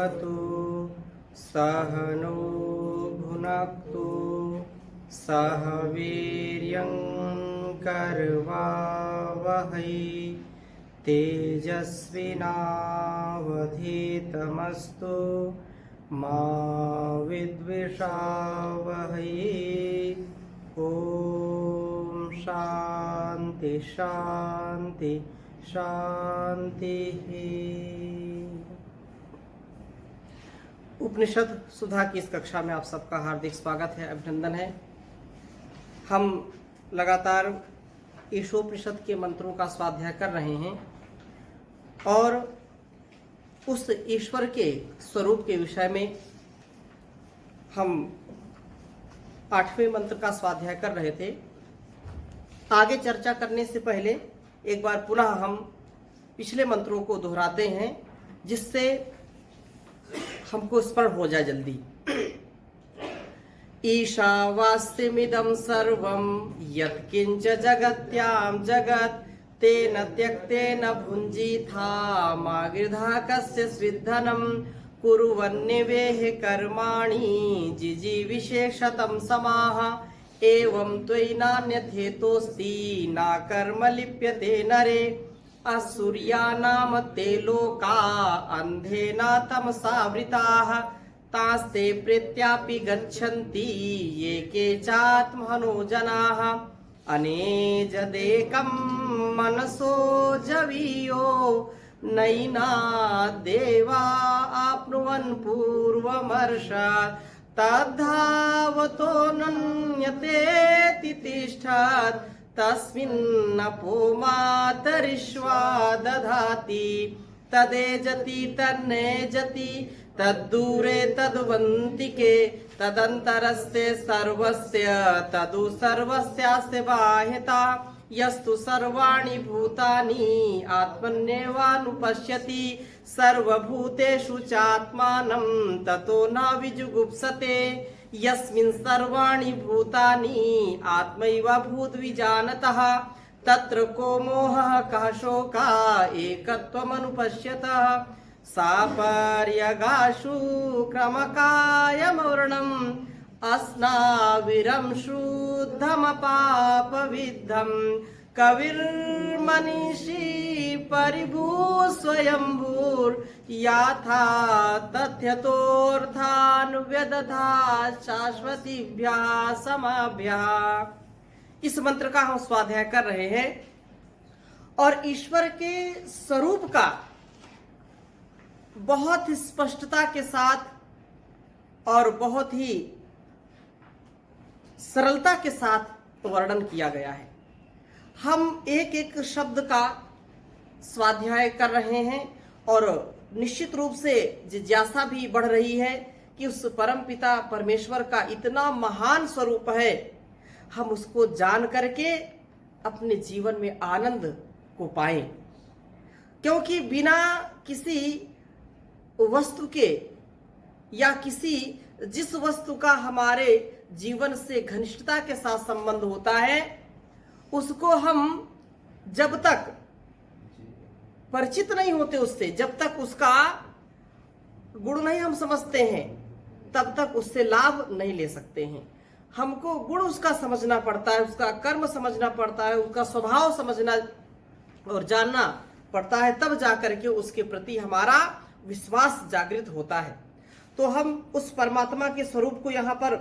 भवतु सह नो भुनक्तु सह वीर्यं करवावहै तेजस्विनावधीतमस्तु मा विद्विषावहै। ओम शांति शांति शांति। उपनिषद सुधा की इस कक्षा में आप सबका हार्दिक स्वागत है, अभिनंदन है। हम लगातार ईशोपनिषद के मंत्रों का स्वाध्याय कर रहे हैं और उस ईश्वर के स्वरूप के विषय में हम 8वें मंत्र का स्वाध्याय कर रहे थे। आगे चर्चा करने से पहले एक बार पुनः हम पिछले मंत्रों को दोहराते हैं जिससे हमको स्मरण हो जाए जल्दी। ईशावास्यमिदं सर्वं यत्किंच जगत्यां जगत् तेन त्यक्तेन भुञ्जीथा मा गृधा कस्य स्विद्धनं कुर्वन्निवेह कर्माणि जिजीविषेशतं समाः एवं त्वयि नान्यथेतोऽस्ति न कर्म लिप्यते नरे असुर्यानाम ते लोका अन्धेना तमसावृताः तास्ते प्रेत्यापि गच्छन्ति ये केचात्मनो जनाः अनेजदेकं मनसो जवीयो नैना देवा आप्नुवन् पूर्वमर्षात् तद्धावतो नन्यतेति तिष्ठत् तस्मिन्नपो मातरिश्वा दधाति तदेजति तन्नेजति तद्दूरे तद्वन्तिके तदन्तरस्ते सर्वस्य तदु सर्वस्यास्य बाह्यता यस्तु सर्वाणि भूतानि आत्मन्येवानुपश्यति सर्वभूतेषु चात्मानं ततो न विजुगुप्सते यस्मिन् सर्वाणि भूतानि आत्मैव भूद्विजानतः तत्र को मोहः कः शोकः एकत्वमनुपश्यतः सापर्यगाशु क्रमकायमवर्णम् अस्नाविरं शुद्धमपापविद्धम् कविर्मनीषी परिभू स्वयंभूर्याथा तथ्यतोऽर्थान् व्यदधात् शाश्वतीभ्यः समाभ्यः। इस मंत्र का हम स्वाध्याय कर रहे हैं और ईश्वर के स्वरूप का बहुत ही स्पष्टता के साथ और बहुत ही सरलता के साथ वर्णन किया गया है। हम एक एक शब्द का स्वाध्याय कर रहे हैं और निश्चित रूप से जिज्ञासा भी बढ़ रही है कि उस परमपिता परमेश्वर का इतना महान स्वरूप है, हम उसको जान करके अपने जीवन में आनंद को पाएं। क्योंकि बिना किसी वस्तु के या किसी जिस वस्तु का हमारे जीवन से घनिष्ठता के साथ संबंध होता है उसको हम जब तक परिचित नहीं होते उससे, जब तक उसका गुण नहीं हम समझते हैं तब तक उससे लाभ नहीं ले सकते हैं। हमको गुण उसका समझना पड़ता है, उसका कर्म समझना पड़ता है, उसका स्वभाव समझना और जानना पड़ता है, तब जाकर के उसके प्रति हमारा विश्वास जागृत होता है। तो हम उस परमात्मा के स्वरूप को यहाँ पर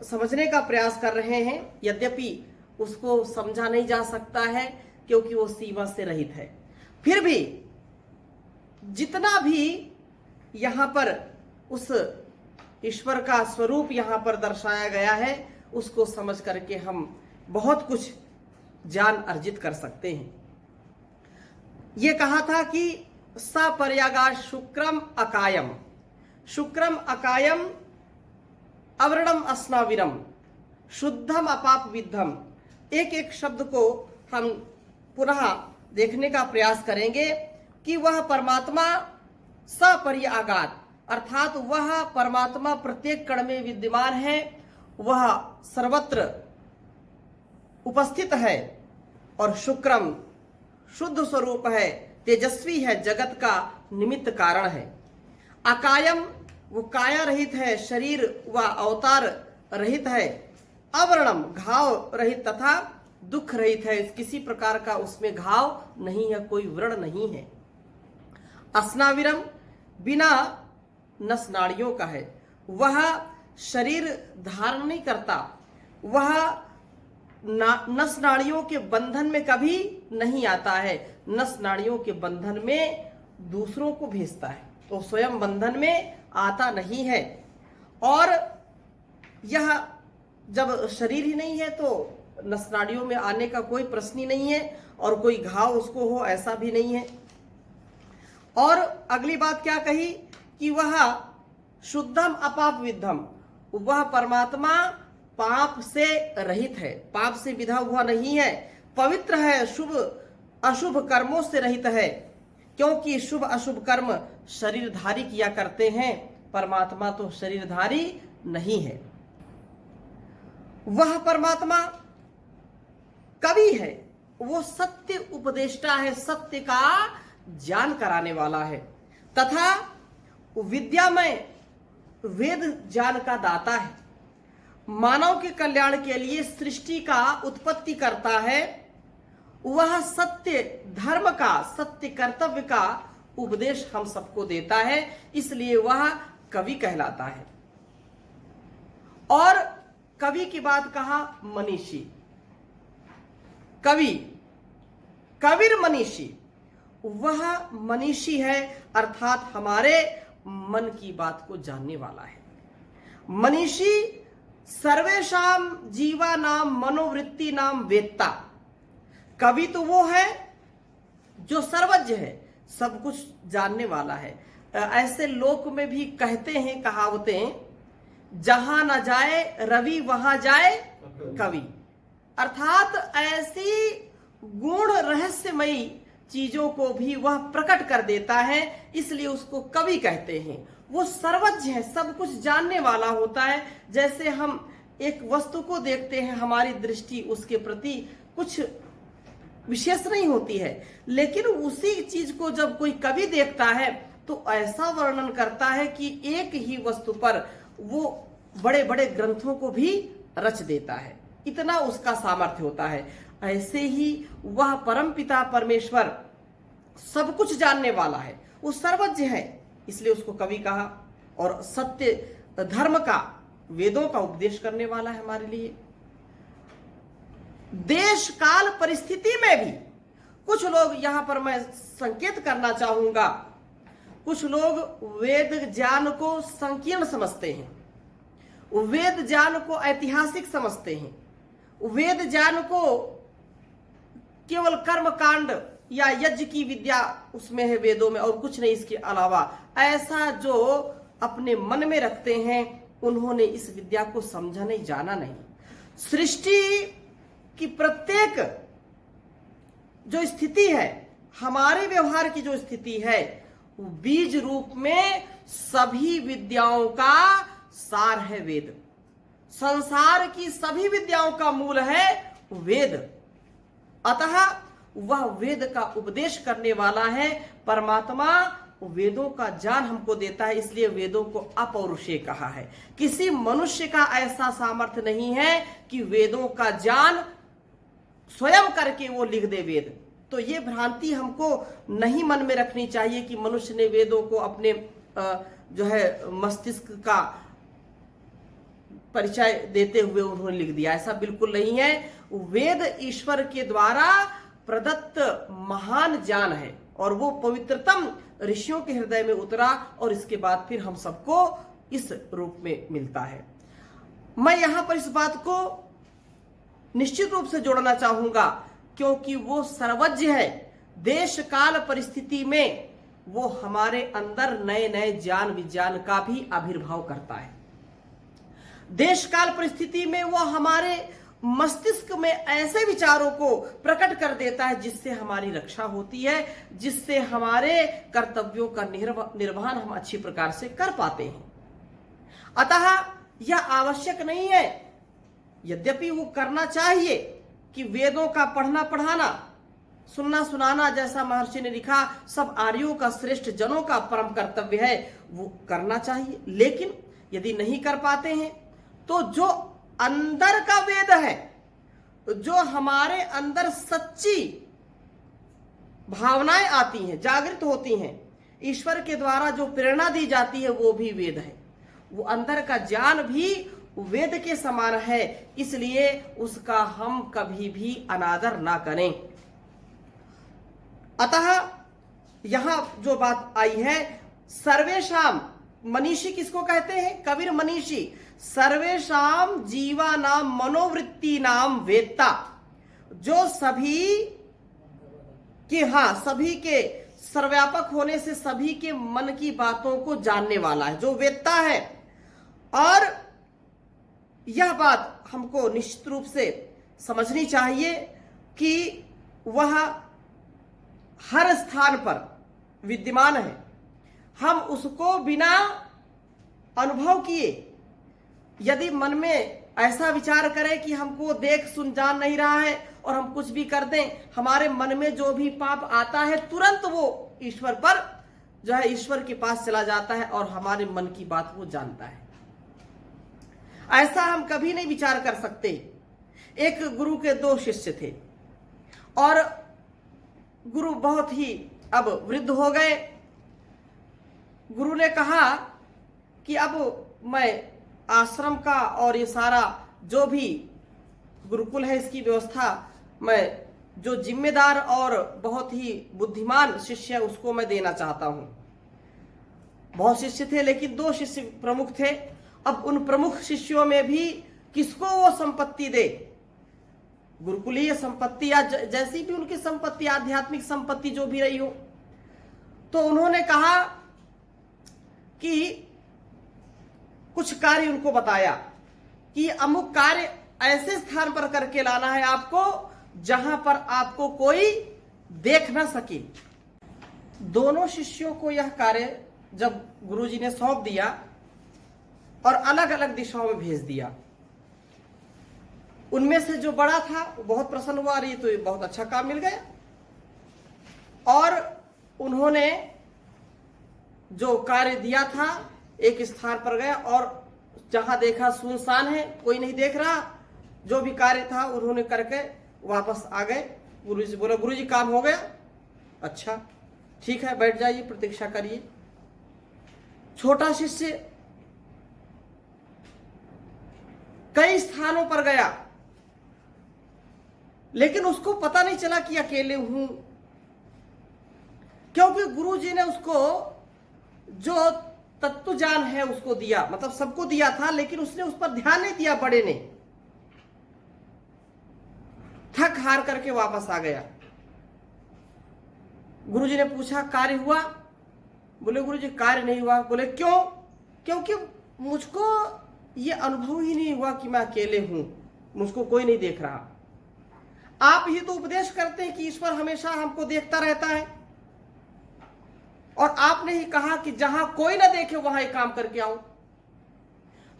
समझने का प्रयास कर रहे हैं, यद्यपि उसको समझा नहीं जा सकता है क्योंकि वो सीमा से रहित है। फिर भी जितना भी यहाँ पर उस ईश्वर का स्वरूप यहाँ पर दर्शाया गया है उसको समझ करके हम बहुत कुछ ज्ञान अर्जित कर सकते हैं। ये कहा था कि सपर्यागा शुक्रम अकायम, शुक्रम अकायम अवर्णम अस्नाविरम शुद्धम अपाप विद्धम। एक एक शब्द को हम पुनः देखने का प्रयास करेंगे कि वह परमात्मा सपर्यागात अर्थात वह परमात्मा प्रत्येक कण में विद्यमान है, वह सर्वत्र उपस्थित है और शुक्रम शुद्ध स्वरूप है, तेजस्वी है, जगत का निमित्त कारण है। अकायम, वो काया रहित है, शरीर व अवतार रहित है। अवर्णम, घाव रहित तथा दुख रहित है, किसी प्रकार का उसमें घाव नहीं है, कोई व्रण नहीं है। अस्नाविरम, बिना नस नाड़ियों का है, वह शरीर धारण नहीं करता, वह नस नाड़ियों के बंधन में कभी नहीं आता है, नस नाड़ियों के बंधन में दूसरों को भेजता है, तो स्वयं बंधन में आता नहीं है। और यह जब शरीर ही नहीं है तो नस नाड़ियों में आने का कोई प्रश्न ही नहीं है, और कोई घाव उसको हो ऐसा भी नहीं है। और अगली बात क्या कही कि वह शुद्धम अपाप विद्धम, वह परमात्मा पाप से रहित है, पाप से विधा हुआ नहीं है, पवित्र है, शुभ अशुभ कर्मों से रहित है, क्योंकि शुभ अशुभ कर्म शरीरधारी किया करते हैं, परमात्मा तो शरीरधारी नहीं है। वह परमात्मा कवि है, वो सत्य उपदेष्टा है, सत्य का ज्ञान कराने वाला है, तथा विद्यामय वेद ज्ञान का दाता है, मानव के कल्याण के लिए सृष्टि का उत्पत्ति करता है, वह सत्य धर्म का, सत्य कर्तव्य का उपदेश हम सबको देता है, इसलिए वह कवि कहलाता है। और कवि की बात कहा मनीषी, कवि, कविर मनीषी, वह मनीषी है, अर्थात हमारे मन की बात को जानने वाला है। मनीषी सर्वेशाम जीवा नाम मनोवृत्ति नाम वेत्ता, कवि तो वो है जो सर्वज्ञ है, सब कुछ जानने वाला है। ऐसे लोक में भी कहते हैं कहावतें, जहां न जाए रवि वहां जाए कवि, अर्थात ऐसी गुण रहस्यमयी चीजों को भी वह प्रकट कर देता है, इसलिए उसको कवि कहते हैं। वो सर्वज्ञ है, सब कुछ जानने वाला होता है। जैसे हम एक वस्तु को देखते हैं, हमारी दृष्टि उसके प्रति कुछ विशेष नहीं होती है, लेकिन उसी चीज को जब कोई कवि देखता है तो ऐसा वर्णन करता है कि एक ही वस्तु पर वो बड़े बड़े ग्रंथों को भी रच देता है, इतना उसका सामर्थ्य होता है। ऐसे ही वह परमपिता परमेश्वर सब कुछ जानने वाला है, वो सर्वज्ञ है, इसलिए उसको कवि कहा। और सत्य धर्म का, वेदों का उपदेश करने वाला है हमारे लिए। देश काल परिस्थिति में भी कुछ लोग, यहां पर मैं संकेत करना चाहूंगा, कुछ लोग वेद ज्ञान को संकीर्ण समझते हैं, वेद ज्ञान को ऐतिहासिक समझते हैं, वेद ज्ञान को केवल कर्म कांड या यज्ञ की विद्या उसमें है वेदों में, और कुछ नहीं इसके अलावा, ऐसा जो अपने मन में रखते हैं, उन्होंने इस विद्या को समझा नहीं, जाना नहीं। सृष्टि की प्रत्येक जो स्थिति है, हमारे व्यवहार की जो स्थिति है, वो बीज रूप में सभी विद्याओं का सार है वेद। संसार की सभी विद्याओं का मूल है वेद, अतः वह वेद का उपदेश करने वाला है परमात्मा। वेदों का ज्ञान हमको देता है, इसलिए वेदों को अपौरुषेय कहा है। किसी मनुष्य का ऐसा सामर्थ्य नहीं है कि वेदों का ज्ञान स्वयं करके वो लिख दे वेद। तो ये भ्रांति हमको नहीं मन में रखनी चाहिए कि मनुष्य ने वेदों को अपने जो है मस्तिष्क का परिचय देते हुए उन्होंने लिख दिया, ऐसा बिल्कुल नहीं है। वेद ईश्वर के द्वारा प्रदत्त महान ज्ञान है, और वो पवित्रतम ऋषियों के हृदय में उतरा, और इसके बाद फिर हम सबको इस रूप में मिलता है। मैं यहां पर इस बात को निश्चित रूप से जोड़ना चाहूंगा, क्योंकि वो सर्वज्ञ है। देश काल परिस्थिति में वो हमारे अंदर नए नए ज्ञान विज्ञान का भी आविर्भाव करता है। देश काल परिस्थिति में वो हमारे मस्तिष्क में ऐसे विचारों को प्रकट कर देता है जिससे हमारी रक्षा होती है, जिससे हमारे कर्तव्यों का निर्वहन हम अच्छी प्रकार से कर पाते हैं। अतः यह आवश्यक नहीं है, यद्यपि वो करना चाहिए कि वेदों का पढ़ना पढ़ाना सुनना सुनाना, जैसा महर्षि ने लिखा, सब आर्यों का, श्रेष्ठ जनों का परम कर्तव्य है, वो करना चाहिए। लेकिन यदि नहीं कर पाते हैं तो जो अंदर का वेद है, जो हमारे अंदर सच्ची भावनाएं आती हैं, जागृत होती हैं, ईश्वर के द्वारा जो प्रेरणा दी जाती है, वो भी वेद है। वो अंदर का ज्ञान भी वेद के समान है, इसलिए उसका हम कभी भी अनादर ना करें। अतः यहां जो बात आई है, सर्वेशाम, मनीषी किसको कहते हैं? कबीर मनीषी। सर्वेशाम जीवानाम मनोवृत्ति नाम वेत्ता, जो सभी के, सभी के सर्वव्यापक होने से सभी के मन की बातों को जानने वाला है, जो वेत्ता है। और यह बात हमको निश्चित रूप से समझनी चाहिए कि वह हर स्थान पर विद्यमान है। हम उसको बिना अनुभव किए यदि मन में ऐसा विचार करें कि हमको देख सुन जान नहीं रहा है और हम कुछ भी कर दें, हमारे मन में जो भी पाप आता है तुरंत वो ईश्वर पर जो है, ईश्वर के पास चला जाता है और हमारे मन की बात वो जानता है। ऐसा हम कभी नहीं विचार कर सकते। एक गुरु के 2 शिष्य थे और गुरु बहुत ही अब वृद्ध हो गए। गुरु ने कहा कि अब मैं आश्रम का और ये सारा जो भी गुरुकुल है, इसकी व्यवस्था मैं, जो जिम्मेदार और बहुत ही बुद्धिमान शिष्य है, उसको मैं देना चाहता हूं। बहुत शिष्य थे लेकिन 2 शिष्य प्रमुख थे। अब उन प्रमुख शिष्यों में भी किसको वो संपत्ति दे, गुरुकुलीय संपत्ति या जैसी भी उनकी संपत्ति, आध्यात्मिक संपत्ति जो भी रही हो। तो उन्होंने कहा कि कुछ कार्य उनको बताया कि अमुक कार्य ऐसे स्थान पर करके लाना है आपको जहां पर आपको कोई देख ना सके। दोनों शिष्यों को यह कार्य जब गुरुजी ने सौंप दिया और अलग अलग दिशाओं में भेज दिया, उनमें से जो बड़ा था वो बहुत प्रसन्न हुआ, अरे तो ये बहुत अच्छा काम मिल गया। और उन्होंने जो कार्य दिया था, एक स्थान पर गया और जहां देखा सुनसान है, कोई नहीं देख रहा, जो भी कार्य था उन्होंने करके वापस आ गए। गुरुजी बोला, गुरुजी काम हो गया? अच्छा ठीक है, बैठ जाइए, प्रतीक्षा करिए। छोटा शिष्य कई स्थानों पर गया लेकिन उसको पता नहीं चला कि अकेले हूं, क्योंकि गुरुजी ने उसको जो तत्व ज्ञान है उसको दिया, मतलब सबको दिया था, लेकिन उसने उस पर ध्यान नहीं दिया। बड़े ने थक हार करके वापस आ गया। गुरुजी ने पूछा, कार्य हुआ? बोले, गुरुजी कार्य नहीं हुआ। बोले, क्यों? क्योंकि मुझको ये अनुभव ही नहीं हुआ कि मैं अकेले हूं, मुझको कोई नहीं देख रहा। आप ही तो उपदेश करते हैं कि ईश्वर हमेशा हमको देखता रहता है, और आपने ही कहा कि जहां कोई ना देखे वहां ये काम करके आओ।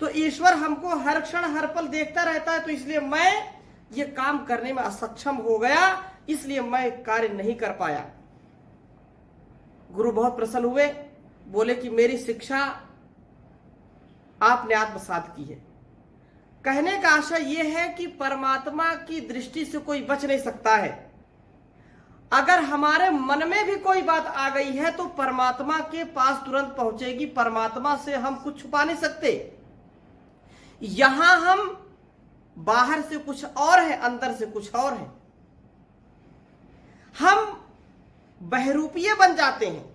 तो ईश्वर हमको हर क्षण हर पल देखता रहता है, तो इसलिए मैं ये काम करने में असक्षम हो गया, इसलिए मैं कार्य नहीं कर पाया। गुरु बहुत प्रसन्न हुए, बोले कि मेरी शिक्षा आपने आत्मसात की है। कहने का आशय यह है कि परमात्मा की दृष्टि से कोई बच नहीं सकता है। अगर हमारे मन में भी कोई बात आ गई है तो परमात्मा के पास तुरंत पहुंचेगी। परमात्मा से हम कुछ छुपा नहीं सकते। यहां हम बाहर से कुछ और है, अंदर से कुछ और है। हम बहरूपीय बन जाते हैं,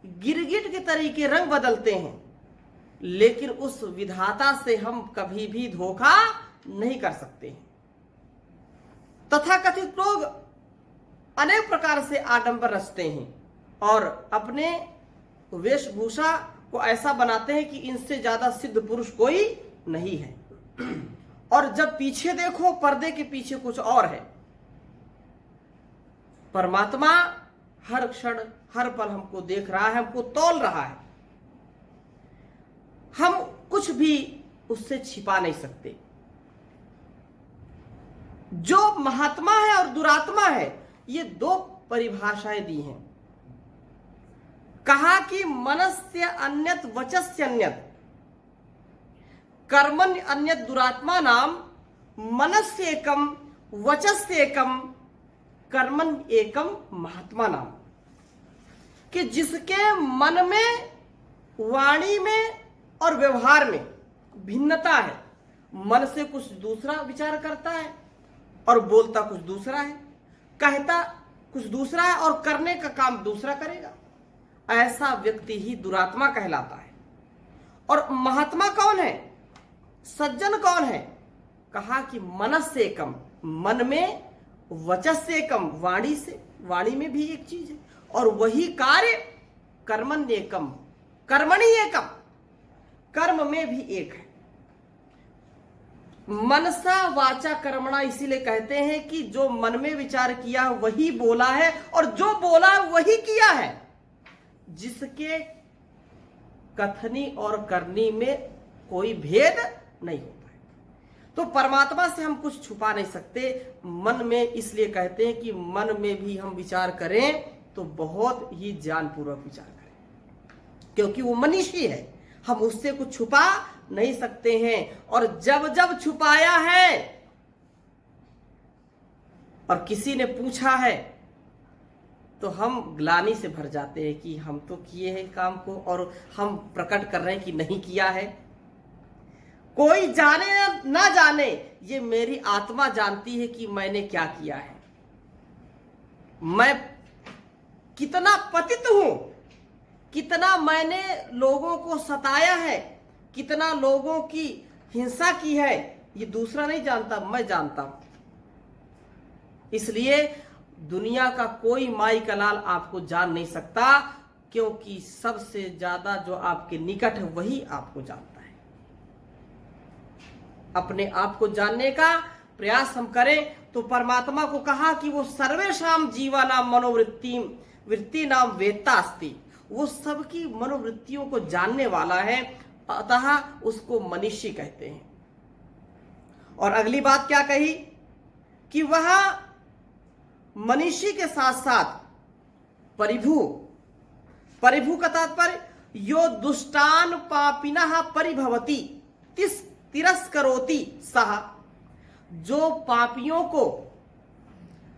गिरगिट के तरीके रंग बदलते हैं, लेकिन उस विधाता से हम कभी भी धोखा नहीं कर सकते हैं। तथाकथित लोग अनेक प्रकार से आडंबर रचते हैं और अपने वेशभूषा को ऐसा बनाते हैं कि इनसे ज्यादा सिद्ध पुरुष कोई नहीं है, और जब पीछे देखो पर्दे के पीछे कुछ और है। परमात्मा हर क्षण हर पल हमको देख रहा है, हमको तौल रहा है। हम कुछ भी उससे छिपा नहीं सकते। जो महात्मा है और दुरात्मा है, ये दो परिभाषाएं दी हैं। कहा कि मनस्य अन्यत वचस्य अन्यत कर्मण्य अन्यत दुरात्मा नाम मनस्य एकम वचस्य एकम कर्मण एकम महात्मा नाम, कि जिसके मन में, वाणी में और व्यवहार में भिन्नता है, मन से कुछ दूसरा विचार करता है और बोलता कुछ दूसरा है, कहता कुछ दूसरा है और करने का काम दूसरा करेगा, ऐसा व्यक्ति ही दुरात्मा कहलाता है। और महात्मा कौन है, सज्जन कौन है? कहा कि मनस से कम, मन में, वचस से कम, वाणी से, वाणी में भी एक चीज है, और वही कार्य कर्मण एकम, कर्मणि एकम, कर्म में भी एक है। मनसा वाचा कर्मणा इसीलिए कहते हैं कि जो मन में विचार किया वही बोला है, और जो बोला वही किया है, जिसके कथनी और करनी में कोई भेद नहीं होता है। तो परमात्मा से हम कुछ छुपा नहीं सकते। मन में इसलिए कहते हैं कि मन में भी हम विचार करें तो बहुत ही ज्ञानपूर्वक विचार करें, क्योंकि वो मनीषी है, हम उससे कुछ छुपा नहीं सकते हैं। और जब जब छुपाया है और किसी ने पूछा है तो हम ग्लानि से भर जाते हैं कि हम तो किए हैं काम को, और हम प्रकट कर रहे हैं कि नहीं किया है। कोई जाने ना जाने, ये मेरी आत्मा जानती है कि मैंने क्या किया है, मैं कितना पतित हूं, कितना मैंने लोगों को सताया है, कितना लोगों की हिंसा की है, ये दूसरा नहीं जानता, मैं जानता हूं। इसलिए दुनिया का कोई माई का लाल आपको जान नहीं सकता, क्योंकि सबसे ज्यादा जो आपके निकट है वही आपको जानता है। अपने आप को जानने का प्रयास हम करें तो परमात्मा को कहा कि वो सर्वेषाम जीवानाम वृत्ति नाम वेत्ता अस्ति, वो सबकी मनोवृत्तियों को जानने वाला है, अतः उसको मनीषी कहते हैं। और अगली बात क्या कही कि वह मनीषी के साथ साथ परिभू का तात्पर्य यो दुष्टान पापिनः परिभवति तिरस्करोति सह, जो पापियों को,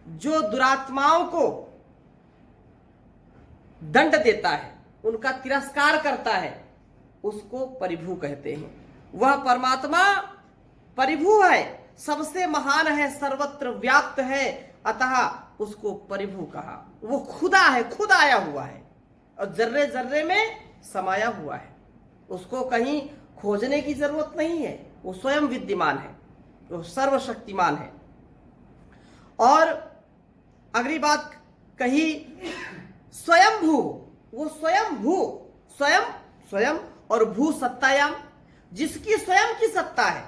जो दुरात्माओं को दंड देता है, उनका तिरस्कार करता है, उसको परिभू कहते हैं। वह परमात्मा परिभू है, सबसे महान है, सर्वत्र व्याप्त है, अतः उसको परिभू कहा। वो खुदा है, खुद आया हुआ है और जर्रे जर्रे में समाया हुआ है, उसको कहीं खोजने की जरूरत नहीं है, वो स्वयं विद्यमान है, वो सर्वशक्तिमान है। और अगली बात कही स्वयंभू, वो स्वयंभू, स्वयं और भू सत्तायाम, जिसकी स्वयं की सत्ता है,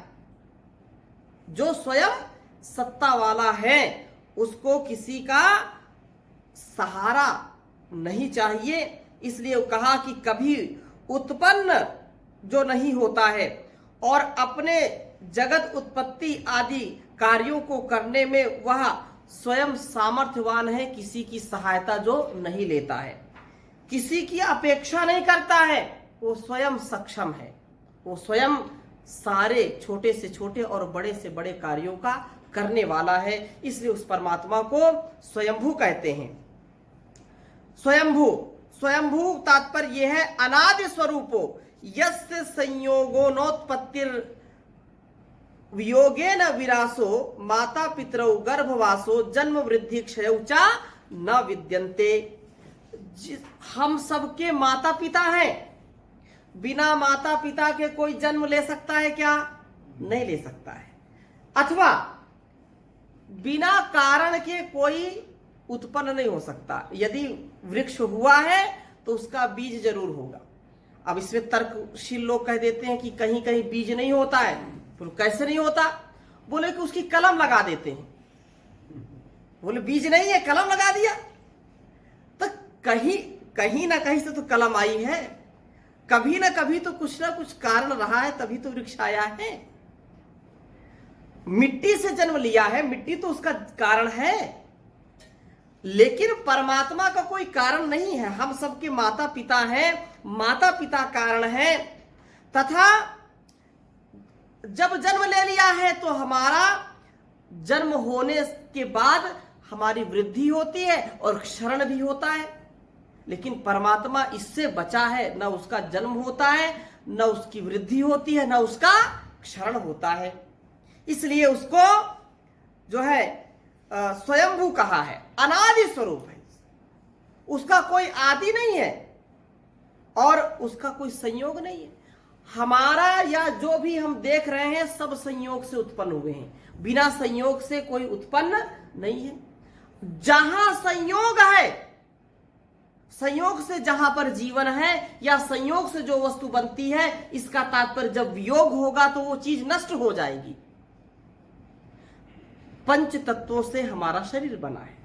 जो स्वयं सत्ता वाला है, उसको किसी का सहारा नहीं चाहिए। इसलिए कहा कि कभी उत्पन्न जो नहीं होता है और अपने जगत उत्पत्ति आदि कार्यों को करने में वह स्वयं सामर्थ्यवान है, किसी की सहायता जो नहीं लेता है, किसी की अपेक्षा नहीं करता है, वो स्वयं सक्षम है, वो स्वयं सारे छोटे से छोटे और बड़े से बड़े कार्यों का करने वाला है। इसलिए उस परमात्मा को स्वयंभू कहते हैं। स्वयंभू तात्पर्य यह है अनादि स्वरूपो यस्य संयोगो नोत्पत्तिर वियोगेन विरासो माता पितरौ गर्भवासो जन्म वृद्धि क्षयौ च न विद्यन्ते। हम सबके माता पिता हैं, बिना माता पिता के कोई जन्म ले सकता है क्या? नहीं ले सकता है। अथवा बिना कारण के कोई उत्पन्न नहीं हो सकता। यदि वृक्ष हुआ है तो उसका बीज जरूर होगा। अब इसमें तर्कशील लोग कह देते हैं कि कहीं कहीं बीज नहीं होता है, तो कैसे नहीं होता? बोले कि उसकी कलम लगा देते हैं। बोले बीज नहीं है, कलम लगा दिया, तो कहीं ना कहीं से तो कलम आई है, कभी ना कभी तो कुछ ना कुछ कारण रहा है, तभी तो वृक्ष आया है। मिट्टी से जन्म लिया है, मिट्टी तो उसका कारण है। लेकिन परमात्मा का कोई कारण नहीं है। हम सबके माता पिता हैं, माता पिता कारण है, तथा जब जन्म ले लिया है तो हमारा जन्म होने के बाद हमारी वृद्धि होती है और क्षरण भी होता है। लेकिन परमात्मा इससे बचा है, न उसका जन्म होता है, न उसकी वृद्धि होती है, न उसका क्षरण होता है। इसलिए उसको जो है स्वयंभू कहा है, अनादि स्वरूप है। उसका कोई आदि नहीं है और उसका कोई संयोग नहीं है। हमारा या जो भी हम देख रहे हैं सब संयोग से उत्पन्न हुए हैं, बिना संयोग से कोई उत्पन्न नहीं है। जहां संयोग है, संयोग से जहां पर जीवन है या संयोग से जो वस्तु बनती है, इसका तात्पर्य जब वियोग होगा तो वो चीज नष्ट हो जाएगी। पंच तत्वों से हमारा शरीर बना है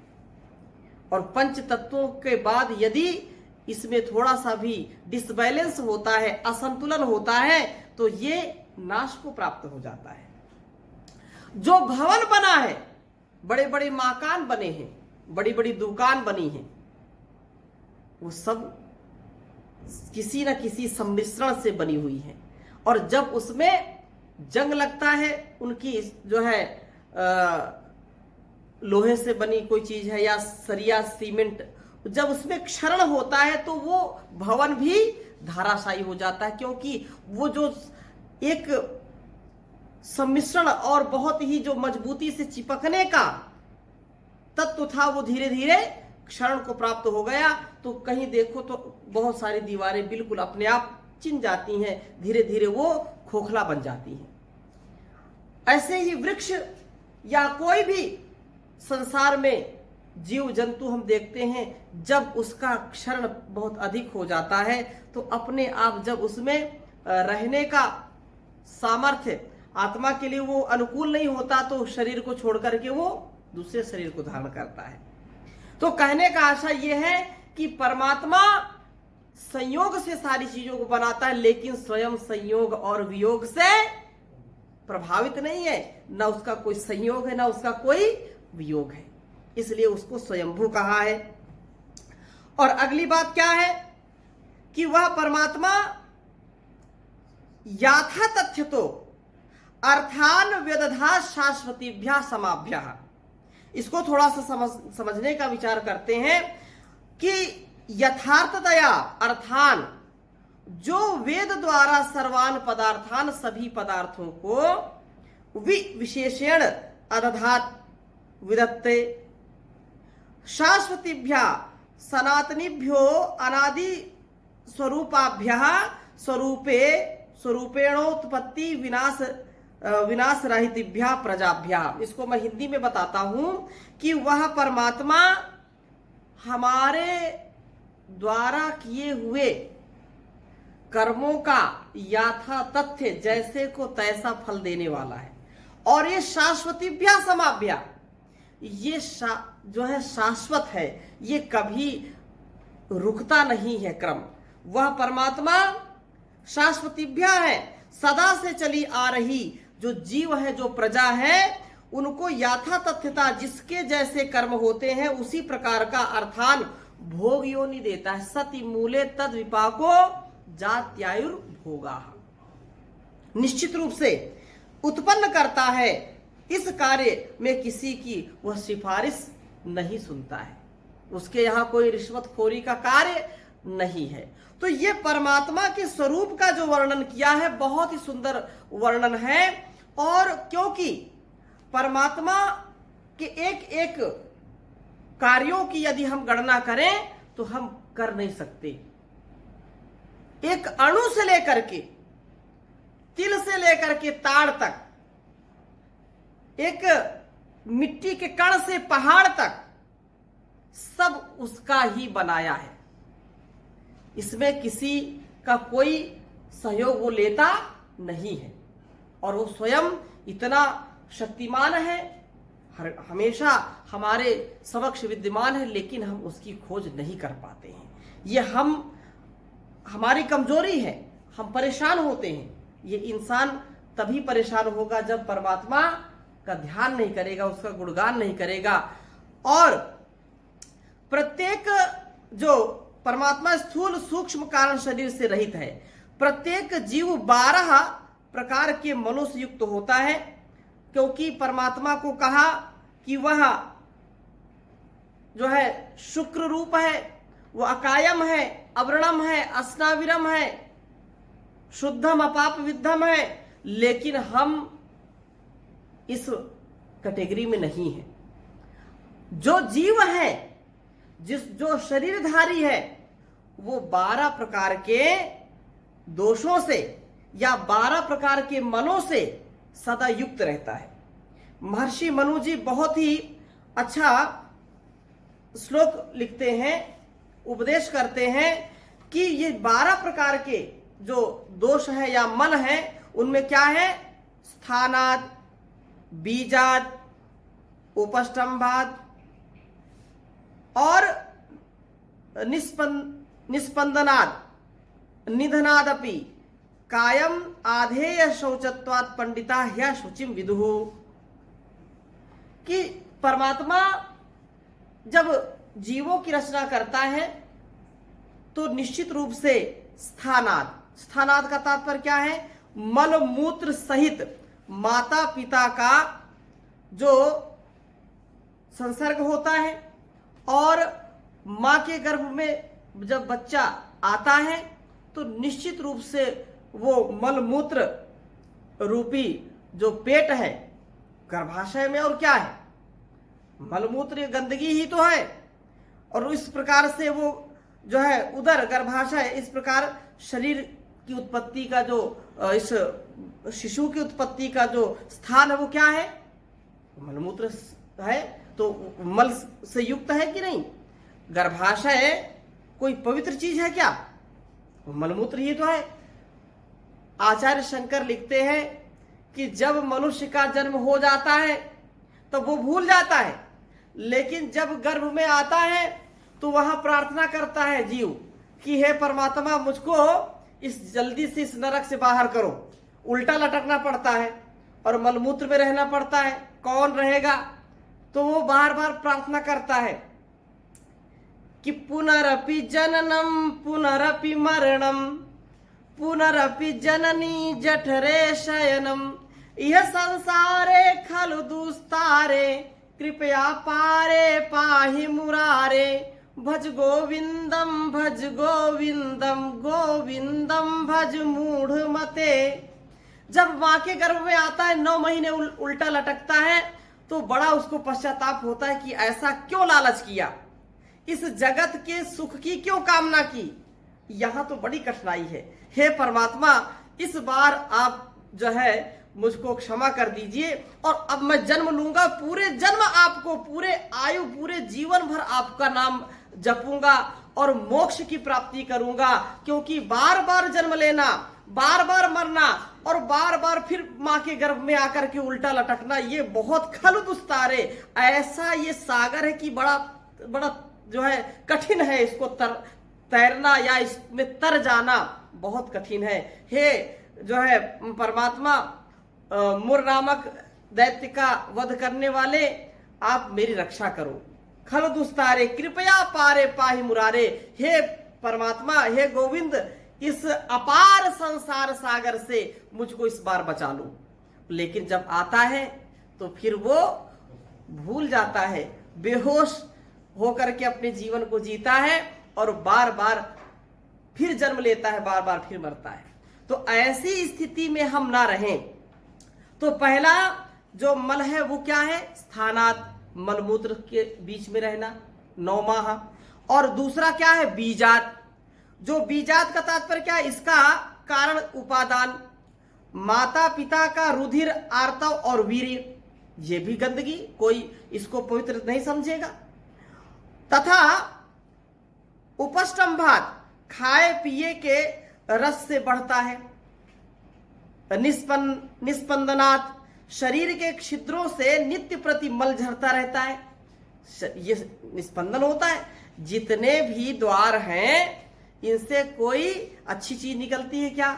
और पंच तत्वों के बाद यदि इसमें थोड़ा सा भी डिसबैलेंस होता है, असंतुलन होता है, तो ये नाश को प्राप्त हो जाता है। जो भवन बना है, बड़े बड़े मकान बने हैं, बड़ी बड़ी दुकान बनी है, वो सब किसी न किसी सम्मिश्रण से बनी हुई है। और जब उसमें जंग लगता है, उनकी जो है लोहे से बनी कोई चीज है या सरिया सीमेंट, जब उसमें क्षरण होता है तो वो भवन भी धाराशायी हो जाता है, क्योंकि वो जो एक सम्मिश्रण और बहुत ही जो मजबूती से चिपकने का तत्व था वो धीरे धीरे क्षरण को प्राप्त हो गया। तो कहीं देखो तो बहुत सारी दीवारें बिल्कुल अपने आप चिन जाती हैं, धीरे धीरे वो खोखला बन जाती हैं। ऐसे ही वृक्ष या कोई भी संसार में जीव जंतु हम देखते हैं, जब उसका क्षरण बहुत अधिक हो जाता है तो अपने आप जब उसमें रहने का सामर्थ्य आत्मा के लिए वो अनुकूल नहीं होता तो शरीर को छोड़ करके वो दूसरे शरीर को धारण करता है। तो कहने का आशय यह है कि परमात्मा संयोग से सारी चीजों को बनाता है, लेकिन स्वयं संयोग और वियोग से प्रभावित नहीं है। न उसका कोई संयोग है, न उसका कोई वियोग है, इसलिए उसको स्वयंभू कहा है। और अगली बात क्या है कि वह परमात्मा याथा तथ्य तो अर्थान व्यदधा शाश्वतीभ्या समाभ्या। इसको थोड़ा सा समझने का विचार करते हैं कि यथार्थतया अर्थान, जो वेद द्वारा सर्वान पदार्थान, सभी पदार्थों को विशेषण अदधात विदत्ते, शाश्वतीभ्या सनातनीभ्यो अनादि स्वरूपाभ्यः स्वरूपे स्वरूपेणोत्पत्ति विनाश रहितिभ्या प्रजाभ्या। इसको मैं हिंदी में बताता हूं कि वह परमात्मा हमारे द्वारा किए हुए कर्मों का याथा तथ्य जैसे को तैसा फल देने वाला है। और ये शाश्वतीभ्या समाभ्या, ये जो है शाश्वत है, ये कभी रुकता नहीं है क्रम। वह परमात्मा शाश्वतीभ्या है, सदा से चली आ रही जो जीव है, जो प्रजा है, उनको याथा तथ्यता जिसके जैसे कर्म होते हैं उसी प्रकार का अर्थान भोग योनि देता है। सति मूले तद विपाको जात्यायुर्भोगा, निश्चित रूप से उत्पन्न करता है। इस कार्य में किसी की वह सिफारिश नहीं सुनता है, उसके यहां कोई रिश्वतखोरी का कार्य नहीं है। तो ये परमात्मा के स्वरूप का जो वर्णन किया है बहुत ही सुंदर वर्णन है। और क्योंकि परमात्मा के एक एक कार्यों की यदि हम गणना करें तो हम कर नहीं सकते। एक अणु से लेकर के, तिल से लेकर के ताड़ तक, एक मिट्टी के कण से पहाड़ तक, सब उसका ही बनाया है। इसमें किसी का कोई सहयोग वो लेता नहीं है और वो स्वयं इतना शक्तिमान है, हमेशा हमारे समक्ष विद्यमान है, लेकिन हम उसकी खोज नहीं कर पाते हैं। ये हमारी कमजोरी है, हम परेशान होते हैं। ये इंसान तभी परेशान होगा जब परमात्मा का ध्यान नहीं करेगा, उसका गुणगान नहीं करेगा। और प्रत्येक जो परमात्मा स्थूल सूक्ष्म कारण शरीर से रहित है, प्रत्येक जीव 12 प्रकार के मनों से युक्त होता है, क्योंकि परमात्मा को कहा कि वह जो है शुक्र रूप है, वह अकायम है, अवर्णम है, अस्नाविरम है, शुद्धम अपाप विद्धम है, लेकिन हम इस कैटेगरी में नहीं है। जो जीव है, जो शरीरधारी है, वो 12 प्रकार के दोषों से या 12 प्रकार के मनों से सदा युक्त रहता है। महर्षि मनु जी बहुत ही अच्छा श्लोक लिखते हैं, उपदेश करते हैं कि ये 12 प्रकार के जो दोष है या मन है, उनमें क्या है? स्थानाद, बीजाद, उपष्टंभाद और निस्पंदनाद, निधनादपि कायम आधेय शौचत्वात् पंडिता ह्या शुचिम विदुः। कि परमात्मा जब जीवों की रचना करता है तो निश्चित रूप से स्थानाद का तात्पर्य क्या है? मल मूत्र सहित माता पिता का जो संसर्ग होता है, और मां के गर्भ में जब बच्चा आता है तो निश्चित रूप से वो मल मूत्र रूपी जो पेट है गर्भाशय में, और क्या है? मलमूत्र गंदगी ही तो है। और इस प्रकार से वो जो है उदर गर्भाशय, इस प्रकार शरीर की उत्पत्ति का जो इस शिशु की उत्पत्ति का जो स्थान है वो क्या है? मलमूत्र है। तो मल से युक्त है कि नहीं? गर्भाशय कोई पवित्र चीज है क्या? मलमूत्र ही तो है। आचार्य शंकर लिखते हैं कि जब मनुष्य का जन्म हो जाता है तो वो भूल जाता है, लेकिन जब गर्भ में आता है तो वहां प्रार्थना करता है जीव कि हे परमात्मा, मुझको जल्दी से इस नरक से बाहर करो। उल्टा लटकना पड़ता है और मलमूत्र में रहना पड़ता है। कौन रहेगा? तो वो बार बार प्रार्थना करता है कि पुनरपि जननम पुनरपि मरणम पुनरपि जननी जठरे शयनम यह संसारे खलु दुस्तारे कृपया पारे पाहि मुरारे भज गोविंदम गोविंदम भज मूढ़ मते। जब मां के गर्भ में आता है, 9 महीने उल्टा लटकता है, तो बड़ा उसको पश्चाताप होता है कि ऐसा क्यों लालच किया, इस जगत के सुख की क्यों कामना की। यहां तो बड़ी कठिनाई है। हे परमात्मा, इस बार आप जो है मुझको क्षमा कर दीजिए, और अब मैं जन्म लूंगा, पूरे जन्म आपको, पूरे आयु, पूरे जीवन भर आपका नाम जपूंगा और मोक्ष की प्राप्ति करूंगा। क्योंकि बार बार जन्म लेना, बार बार मरना और बार बार फिर मां के गर्भ में आकर के उल्टा लटकना, ये बहुत खल दुस्तारे, ऐसा ये सागर है कि बड़ा बड़ा जो है कठिन है। इसको तैरना या इसमें तर जाना बहुत कठिन है। हे जो है परमात्मा, मुर नामक दैत्य का वध करने वाले, आप मेरी रक्षा करो। खल दुस्तारे कृपया पारे पाहि मुरारे। हे परमात्मा, हे गोविंद, इस अपार संसार सागर से मुझको इस बार बचा लो। लेकिन जब आता है तो फिर वो भूल जाता है, बेहोश होकर के अपने जीवन को जीता है और बार बार फिर जन्म लेता है, बार बार फिर मरता है। तो ऐसी स्थिति में हम ना रहें, तो पहला जो मल है वो क्या है? स्थानात, मलमूत्र के बीच में रहना 9 माह। और दूसरा क्या है? बीजात। जो बीजात का तात्पर्य क्या है? इसका कारण उपादान, माता पिता का रुधिर, आर्तव और वीर्य, ये भी गंदगी, कोई इसको पवित्र नहीं समझेगा। तथा उपष्टंभात, खाए पिए के रस से बढ़ता है। निस्पंदनात्, शरीर के छिद्रों से नित्य प्रति मल झरता रहता है। ये निस्पंदन होता है। जितने भी द्वार हैं, इनसे कोई अच्छी चीज निकलती है क्या?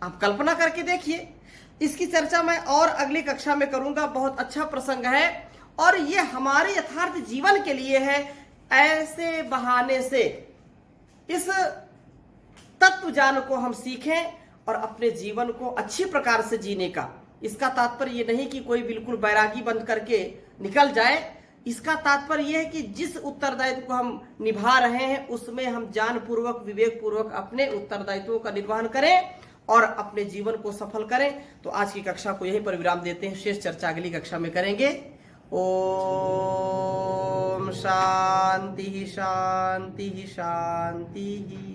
आप कल्पना करके देखिए। इसकी चर्चा मैं और अगली कक्षा में करूंगा। बहुत अच्छा प्रसंग है और ये हमारे यथार्थ जीवन के लिए है। ऐसे बहाने से इस तत्व ज्ञान को हम सीखें और अपने जीवन को अच्छी प्रकार से जीने का। इसका तात्पर्य ये नहीं कि कोई बिल्कुल बैरागी बंद करके निकल जाए। इसका तात्पर्य यह है कि जिस उत्तरदायित्व को हम निभा रहे हैं उसमें हम ज्ञानपूर्वक, विवेकपूर्वक अपने उत्तरदायित्वों का निर्वहन करें और अपने जीवन को सफल करें। तो आज की कक्षा को यहीं पर विराम देते हैं, शेष चर्चा अगली कक्षा में करेंगे। ओम शांति शांति शांति।